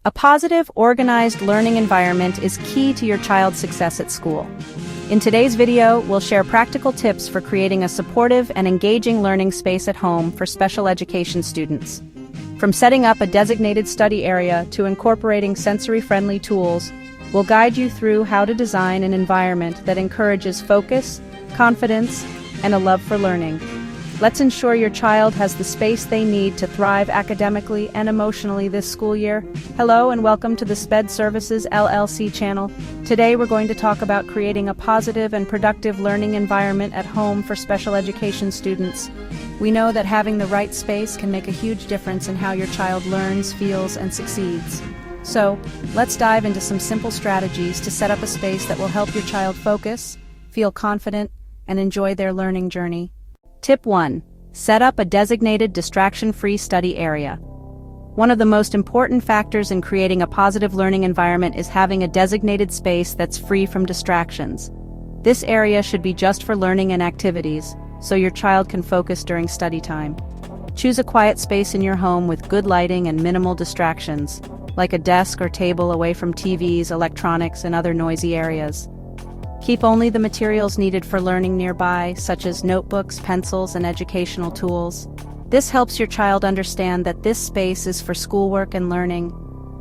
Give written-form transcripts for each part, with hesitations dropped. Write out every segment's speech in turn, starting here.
A positive, organized learning environment is key to your child's success at school. In today's video, we'll share practical tips for creating a supportive and engaging learning space at home for special education students. From setting up a designated study area to incorporating sensory-friendly tools, we'll guide you through how to design an environment that encourages focus, confidence, and a love for learning. Let's ensure your child has the space they need to thrive academically and emotionally this school year. Hello and welcome to the SPED Services LLC channel. Today we're going to talk about creating a positive and productive learning environment at home for special education students. We know that having the right space can make a huge difference in how your child learns, feels, and succeeds. So, let's dive into some simple strategies to set up a space that will help your child focus, feel confident, and enjoy their learning journey. Tip 1. Set up a designated distraction-free study area. One of the most important factors in creating a positive learning environment is having a designated space that's free from distractions. This area should be just for learning and activities, so your child can focus during study time. Choose a quiet space in your home with good lighting and minimal distractions, like a desk or table away from TVs, electronics, and other noisy areas. Keep only the materials needed for learning nearby, such as notebooks, pencils, and educational tools. This helps your child understand that this space is for schoolwork and learning.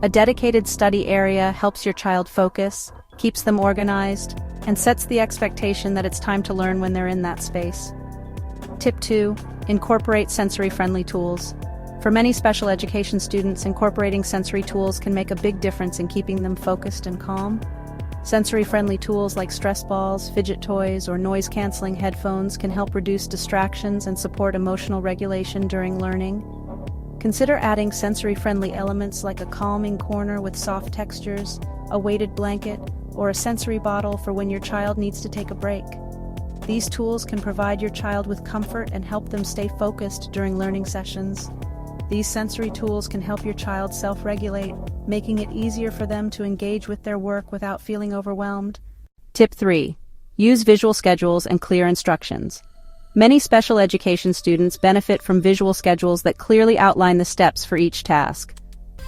A dedicated study area helps your child focus, keeps them organized, and sets the expectation that it's time to learn when they're in that space. Tip 2. Incorporate sensory-friendly tools. For many special education students, incorporating sensory tools can make a big difference in keeping them focused and calm. Sensory-friendly tools like stress balls, fidget toys, or noise-canceling headphones can help reduce distractions and support emotional regulation during learning. Consider adding sensory-friendly elements like a calming corner with soft textures, a weighted blanket, or a sensory bottle for when your child needs to take a break. These tools can provide your child with comfort and help them stay focused during learning sessions. These sensory tools can help your child self-regulate, making it easier for them to engage with their work without feeling overwhelmed. Tip 3. Use visual schedules and clear instructions. Many special education students benefit from visual schedules that clearly outline the steps for each task.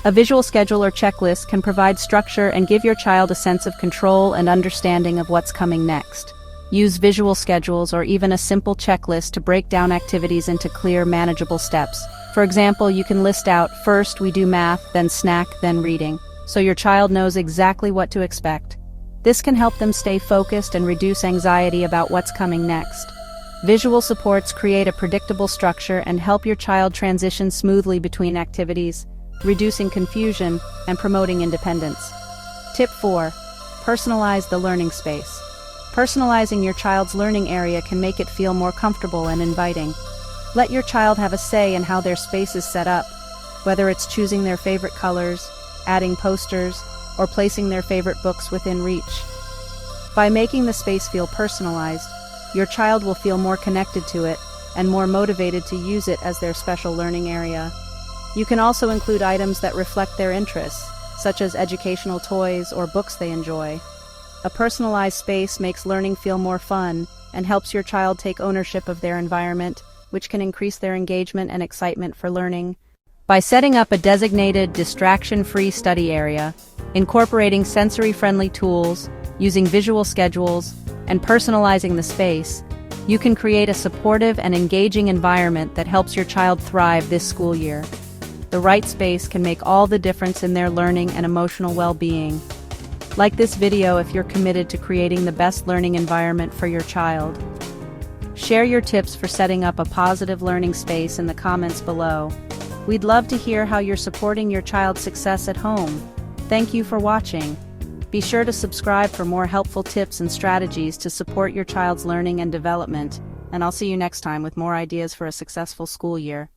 A visual schedule or checklist can provide structure and give your child a sense of control and understanding of what's coming next. Use visual schedules or even a simple checklist to break down activities into clear, manageable steps. For example, you can list out, first we do math, then snack, then reading, so your child knows exactly what to expect. This can help them stay focused and reduce anxiety about what's coming next. Visual supports create a predictable structure and help your child transition smoothly between activities, reducing confusion and promoting independence. Tip 4. Personalize the learning space. Personalizing your child's learning area can make it feel more comfortable and inviting. Let your child have a say in how their space is set up, whether it's choosing their favorite colors, adding posters, or placing their favorite books within reach. By making the space feel personalized, your child will feel more connected to it and more motivated to use it as their special learning area. You can also include items that reflect their interests, such as educational toys or books they enjoy. A personalized space makes learning feel more fun and helps your child take ownership of their environment, which can increase their engagement and excitement for learning. By setting up a designated, distraction-free study area, incorporating sensory-friendly tools, using visual schedules, and personalizing the space, you can create a supportive and engaging environment that helps your child thrive this school year. The right space can make all the difference in their learning and emotional well-being. Like this video if you're committed to creating the best learning environment for your child. Share your tips for setting up a positive learning space in the comments below. We'd love to hear how you're supporting your child's success at home. Thank you for watching. Be sure to subscribe for more helpful tips and strategies to support your child's learning and development, and I'll see you next time with more ideas for a successful school year.